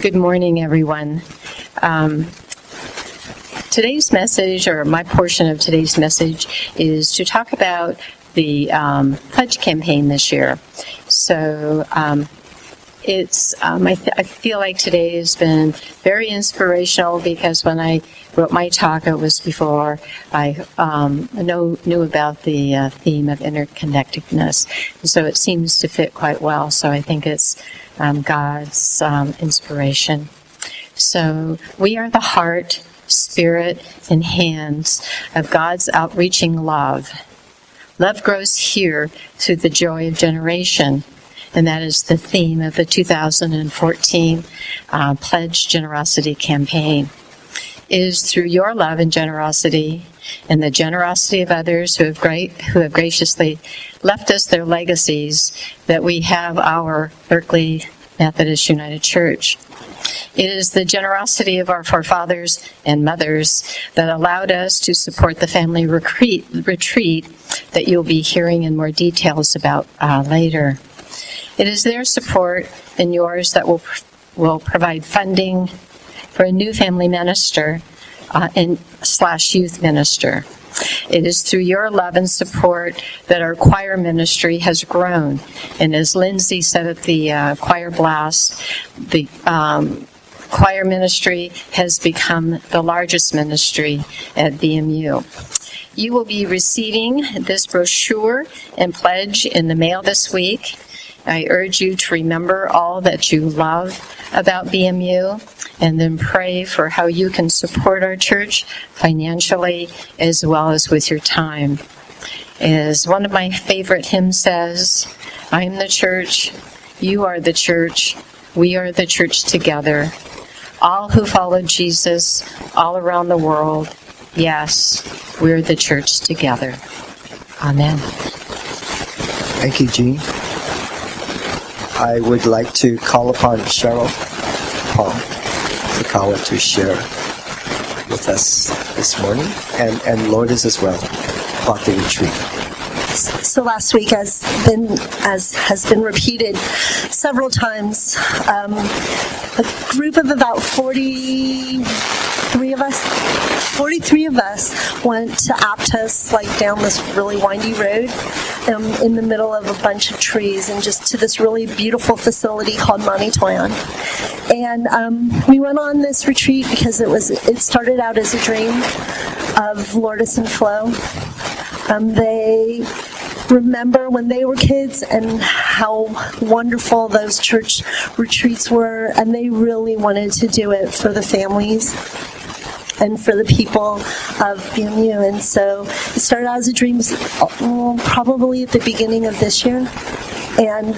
Good morning, everyone. Today's message, or my portion of today's message, is to talk about the pledge campaign this year. So I feel like today has been very inspirational because when I wrote my talk, it was before I knew about the theme of interconnectedness. And so it seems to fit quite well. So I think it's God's inspiration. So we are the heart, spirit, and hands of God's outreaching love. Love grows here through the joy of generation. And that is the theme of the 2014 Pledge Generosity campaign. It is through your love and generosity and the generosity of others who have graciously left us their legacies that we have our Berkeley Methodist United Church. It is the generosity of our forefathers and mothers that allowed us to support the family retreat that you'll be hearing in more details about later. It is their support and yours that will provide funding for a new family minister / youth minister. It is through your love and support that our choir ministry has grown. And as Lindsay said at the choir blast, the choir ministry has become the largest ministry at BMU. You will be receiving this brochure and pledge in the mail this week. I urge you to remember all that you love about BMU and then pray for how you can support our church financially as well as with your time. As one of my favorite hymns says, I am the church, you are the church, we are the church together. All who follow Jesus all around the world, yes, we're the church together. Amen. Thank you, Jean. I would like to call upon Cheryl Paul Fukawa to share with us this morning, and Lourdes as well, about the retreat. So last week, as has been repeated several times, a group of about 43 of us went to Aptos, like down this really windy road in the middle of a bunch of trees, and just to this really beautiful facility called Manitoyan. And we went on this retreat because it started out as a dream of Lourdes and Flo. They remember when they were kids and how wonderful those church retreats were, and they really wanted to do it for the families and for the people of BMU. And so it started out as a dream probably at the beginning of this year. And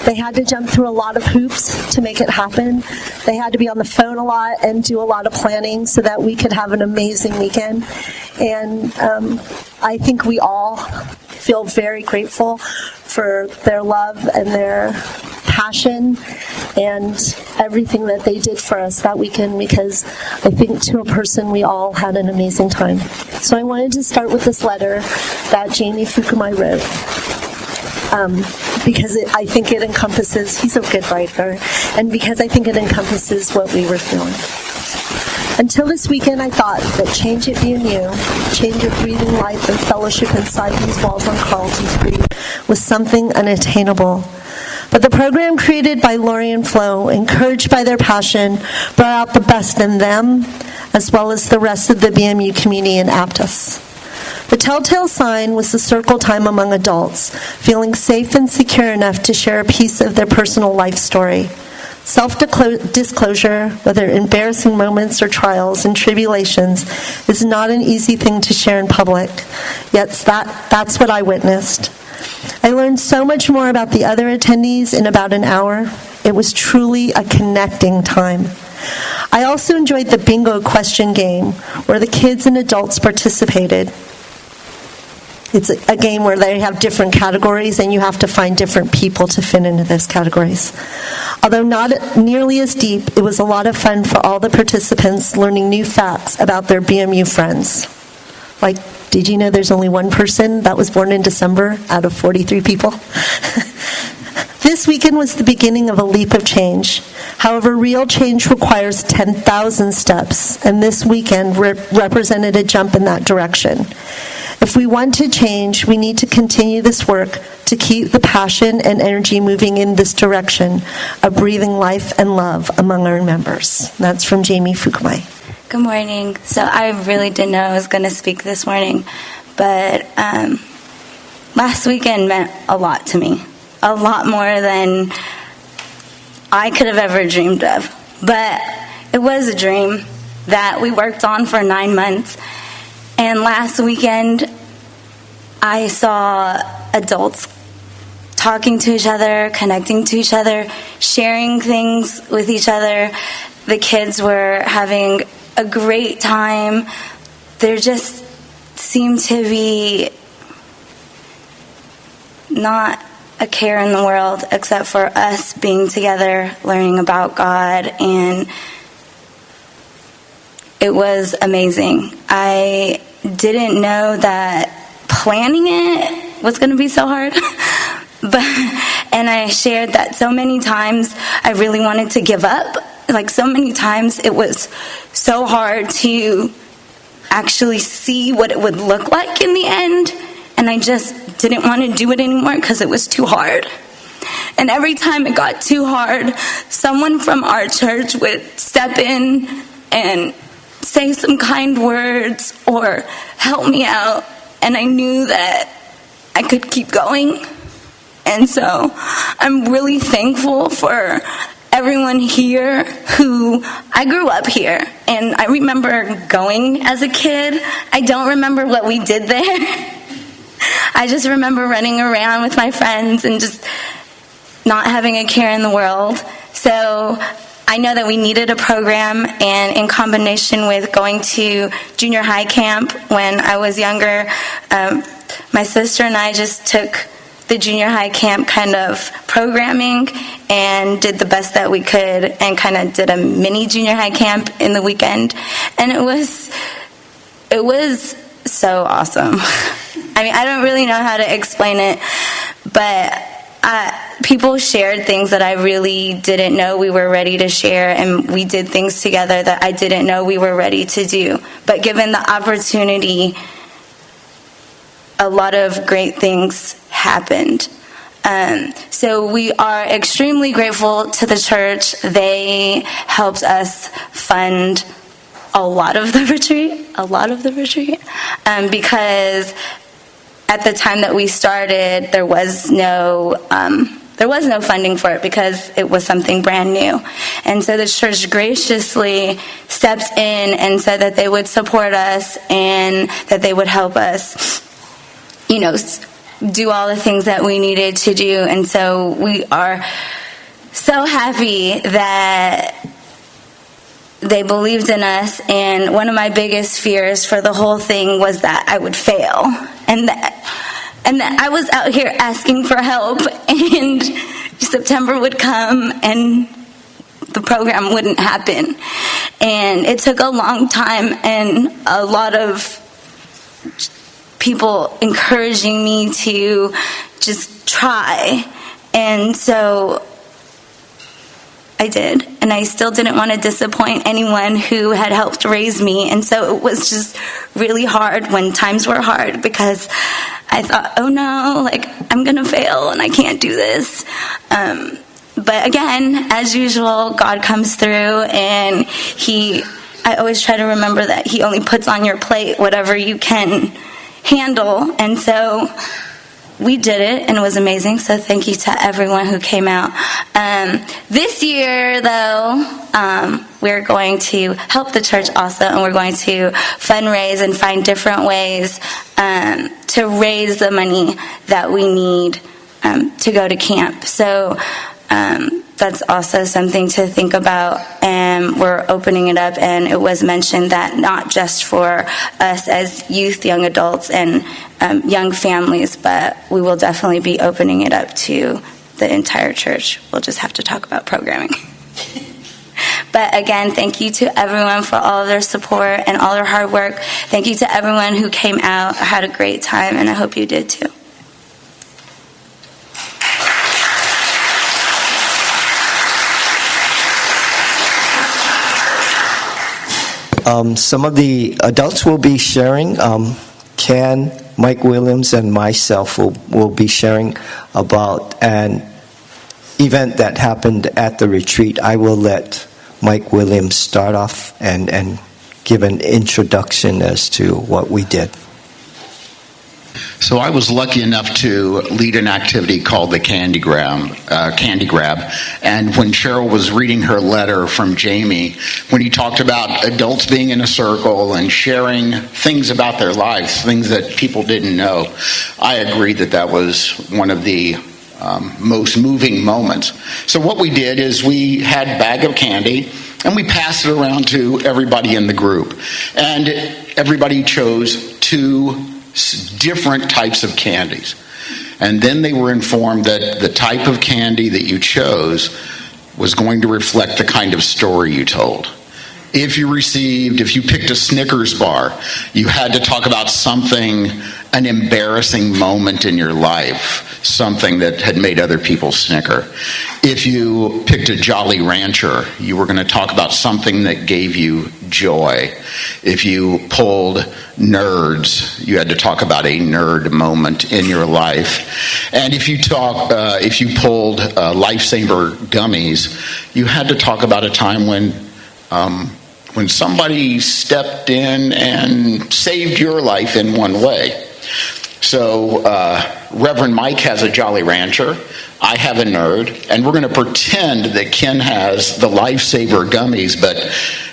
they had to jump through a lot of hoops to make it happen. They had to be on the phone a lot and do a lot of planning so that we could have an amazing weekend. And I think we all feel very grateful for their love and their passion and everything that they did for us that weekend, because I think to a person we all had an amazing time. So I wanted to start with this letter that Jamie Fukumai wrote. Because I think it encompasses, he's a good writer, and because I think it encompasses what we were feeling. Until this weekend, I thought that change at BMU, change of breathing life and fellowship inside these walls on Carlton Street, was something unattainable. But the program created by Lori and Flo, encouraged by their passion, brought out the best in them, as well as the rest of the BMU community in Aptos. The telltale sign was the circle time among adults, feeling safe and secure enough to share a piece of their personal life story. Self-disclosure, whether embarrassing moments or trials and tribulations, is not an easy thing to share in public. Yet that's what I witnessed. I learned so much more about the other attendees in about an hour. It was truly a connecting time. I also enjoyed the bingo question game, where the kids and adults participated. It's a game where they have different categories, and you have to find different people to fit into those categories. Although not nearly as deep, it was a lot of fun for all the participants learning new facts about their BMU friends. Like, did you know there's only one person that was born in December out of 43 people? This weekend was the beginning of a leap of change. However, real change requires 10,000 steps, and this weekend represented a jump in that direction. If we want to change, we need to continue this work to keep the passion and energy moving in this direction of breathing life and love among our members. That's from Jamie Fukumai. Good morning. So I really didn't know I was going to speak this morning, but last weekend meant a lot to me, a lot more than I could have ever dreamed of. But it was a dream that we worked on for 9 months. And last weekend, I saw adults talking to each other, connecting to each other, sharing things with each other. The kids were having a great time. There just seemed to be not a care in the world except for us being together, learning about God, and it was amazing. I didn't know that planning it was going to be so hard. And I shared that so many times I really wanted to give up. Like, so many times it was so hard to actually see what it would look like in the end. And I just didn't want to do it anymore because it was too hard. And every time it got too hard, someone from our church would step in and say some kind words or help me out, and I knew that I could keep going. And so I'm really thankful for everyone here who, I grew up here, and I remember going as a kid. I don't remember what we did there. I just remember running around with my friends and just not having a care in the world. So I know that we needed a program, and in combination with going to junior high camp when I was younger, my sister and I just took the junior high camp kind of programming and did the best that we could and kind of did a mini junior high camp in the weekend. And it was so awesome. I mean, I don't really know how to explain it, but people shared things that I really didn't know we were ready to share, and we did things together that I didn't know we were ready to do. But given the opportunity, a lot of great things happened. So we are extremely grateful to the church. They helped us fund a lot of the retreat, because at the time that we started, there was no funding for it because it was something brand new. And so the church graciously stepped in and said that they would support us and that they would help us, do all the things that we needed to do. And so we are so happy that they believed in us. And one of my biggest fears for the whole thing was that I would fail, and that I was out here asking for help, and September would come and the program wouldn't happen. And it took a long time and a lot of people encouraging me to just try. And so I did, and I still didn't want to disappoint anyone who had helped raise me. And so it was just really hard when times were hard, because I thought, oh no, I'm going to fail and I can't do this. But again, as usual, God comes through, and I always try to remember that He only puts on your plate whatever you can handle. And so we did it, and it was amazing. So thank you to everyone who came out. This year, though, we're going to help the church also, and we're going to fundraise and find different ways to raise the money that we need to go to camp. So that's also something to think about, and we're opening it up. And it was mentioned that not just for us as youth, young adults, and young families, but we will definitely be opening it up to the entire church. We'll just have to talk about programming. But again, thank you to everyone for all of their support and all their hard work. Thank you to everyone who came out. I had a great time, and I hope you did too. Some of the adults will be sharing. Ken, Mike Williams, and myself will be sharing about an event that happened at the retreat. I will let Mike Williams start off and give an introduction as to what we did. So I was lucky enough to lead an activity called the Candy Grab. And when Cheryl was reading her letter from Jamie, when he talked about adults being in a circle and sharing things about their lives, things that people didn't know, I agreed that was one of the most moving moments. So what we did is we had a bag of candy and we passed it around to everybody in the group. And everybody chose 2 different types of candies. And then they were informed that the type of candy that you chose was going to reflect the kind of story you told. If you picked a Snickers bar, you had to talk about something, an embarrassing moment in your life, something that had made other people snicker. If you picked a Jolly Rancher, you were going to talk about something that gave you joy. If you pulled nerds, you had to talk about a nerd moment in your life. And if you pulled Lifesaver gummies, you had to talk about a time when somebody stepped in and saved your life in one way. So Reverend Mike has a Jolly Rancher, I have a nerd, and we're going to pretend that Ken has the Lifesaver gummies, but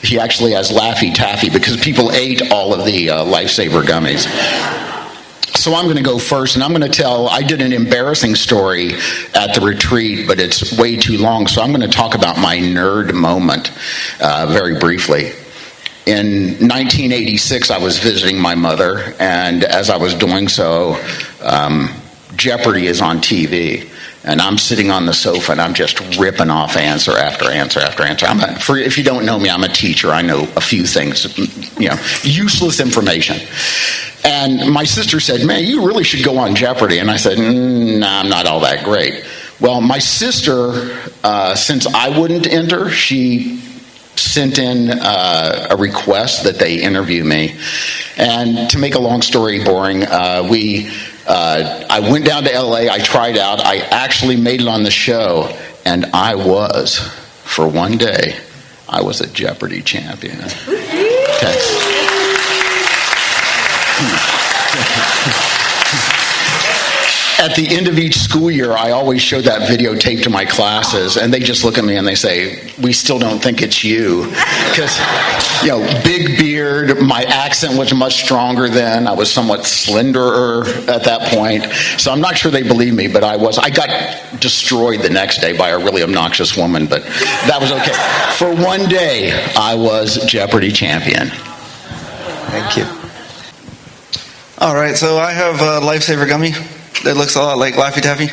he actually has Laffy Taffy because people ate all of the Lifesaver gummies. So I'm going to go first, and I'm going to tell, I did an embarrassing story at the retreat, but it's way too long, so I'm going to talk about my nerd moment very briefly. In 1986, I was visiting my mother, and as I was doing so, Jeopardy is on TV. And I'm sitting on the sofa, and I'm just ripping off answer after answer after answer. If you don't know me, I'm a teacher. I know a few things, useless information. And my sister said, "Man, you really should go on Jeopardy." And I said, "Nah, I'm not all that great." Well, my sister, since I wouldn't enter, she sent in a request that they interview me. And to make a long story boring, I went down to LA, I tried out, I actually made it on the show, and for one day, I was a Jeopardy champion. Okay. At the end of each school year, I always show that videotape to my classes, and they just look at me and they say, "We still don't think it's you." Because, big beard, my accent was much stronger then. I was somewhat slenderer at that point. So I'm not sure they believe me, but I was. I got destroyed the next day by a really obnoxious woman, but that was okay. For one day, I was Jeopardy champion. Thank you. All right, so I have a Lifesaver gummy. It looks a lot like Laffy Taffy.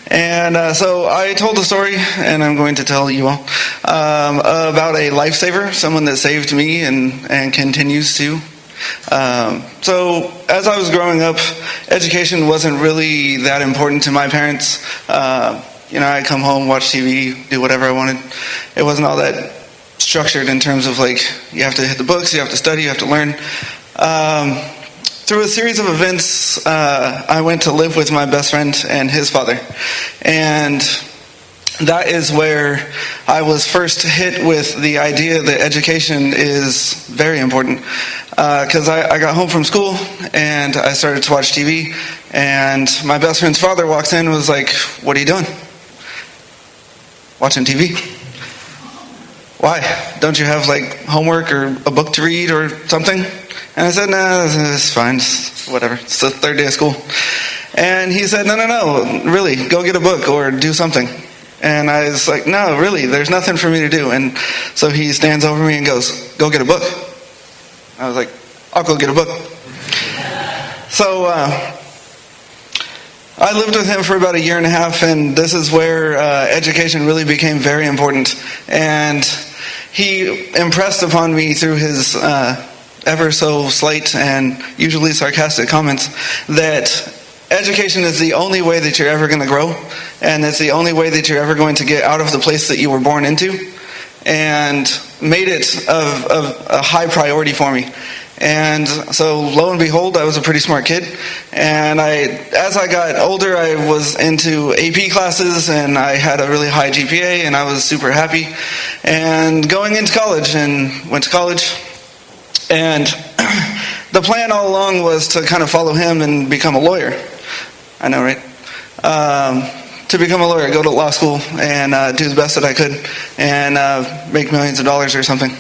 And so I told the story, and I'm going to tell you all, about a lifesaver, someone that saved me and continues to. So as I was growing up, education wasn't really that important to my parents. I'd come home, watch TV, do whatever I wanted. It wasn't all that structured in terms of you have to hit the books, you have to study, you have to learn. Through a series of events, I went to live with my best friend and his father. And that is where I was first hit with the idea that education is very important. Because I got home from school and I started to watch TV. And my best friend's father walks in and was like, "What are you doing?" "Watching TV." "Why? Don't you have homework or a book to read or something?" And I said, "No, it's fine, whatever. It's the 3rd day of school." And he said, No, really, go get a book or do something. And I was like, "No, really, there's nothing for me to do." And so he stands over me and goes, "Go get a book." I was like, "I'll go get a book." So I lived with him for about 1.5 years, and this is where education really became very important. And he impressed upon me through his ever so slight and usually sarcastic comments that education is the only way that you're ever going to grow, and it's the only way that you're ever going to get out of the place that you were born into. And made it of a high priority for me. And so lo and behold, I was a pretty smart kid. And as I got older, I was into AP classes, and I had a really high GPA, and I was super happy. And going into college, and went to college. And the plan all along was to kind of follow him and become a lawyer. I know, right? To become a lawyer, go to law school, and do the best that I could, and make millions of dollars or something.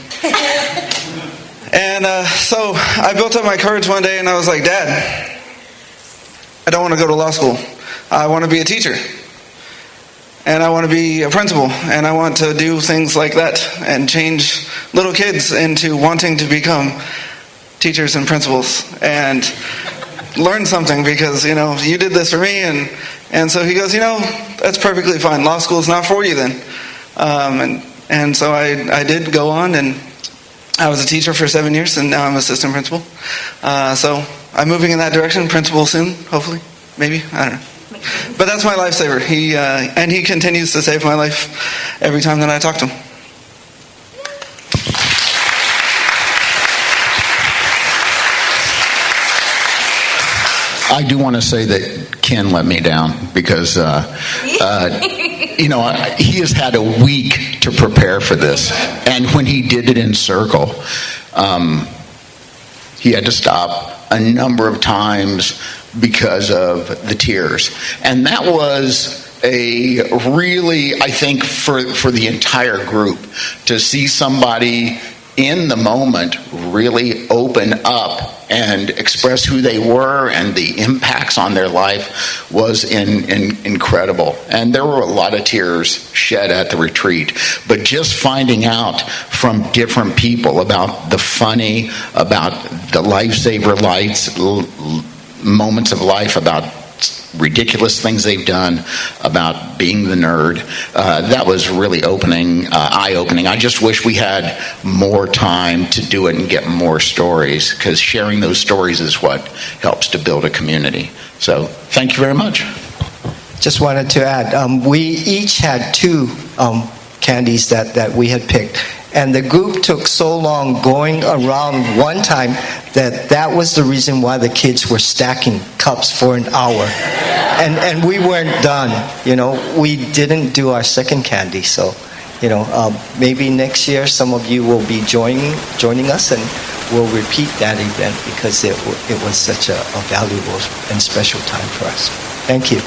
And so I built up my courage one day, and I was like, Dad, I don't want to go to law school. I want to be a teacher. And I want to be a principal. And I want to do things like that and change little kids into wanting to become teachers and principals and learn something, because, you know, you did this for me. And so he goes, you know, that's perfectly fine. Law school's not for you then. And so I did go on, and I was a teacher for 7 years, and now I'm assistant principal. So I'm moving in that direction. Principal soon, hopefully, maybe, I don't know. But that's my lifesaver. He continues to save my life every time that I talk to him. I do want to say that Ken let me down, because you know, he has had a week to prepare for this, and when he did it in circle, he had to stop a number of times because of the tears. And that was a really, I think, for the entire group, to see somebody in the moment really open up and express who they were and the impacts on their life was incredible. And there were a lot of tears shed at the retreat. But just finding out from different people about the funny, about the lifesaver lights, moments of life, about ridiculous things they've done, about being the nerd, that was really eye-opening. I just wish we had more time to do it and get more stories, because sharing those stories is what helps to build a community. So thank you very much. Just wanted to add, we each had two candies that we had picked. And the group took so long going around one time that was the reason why the kids were stacking cups for an hour. And we weren't done, you know. We didn't do our second candy. So, you know, maybe next year some of you will be joining us, and we'll repeat that event, because it was such a valuable and special time for us. Thank you.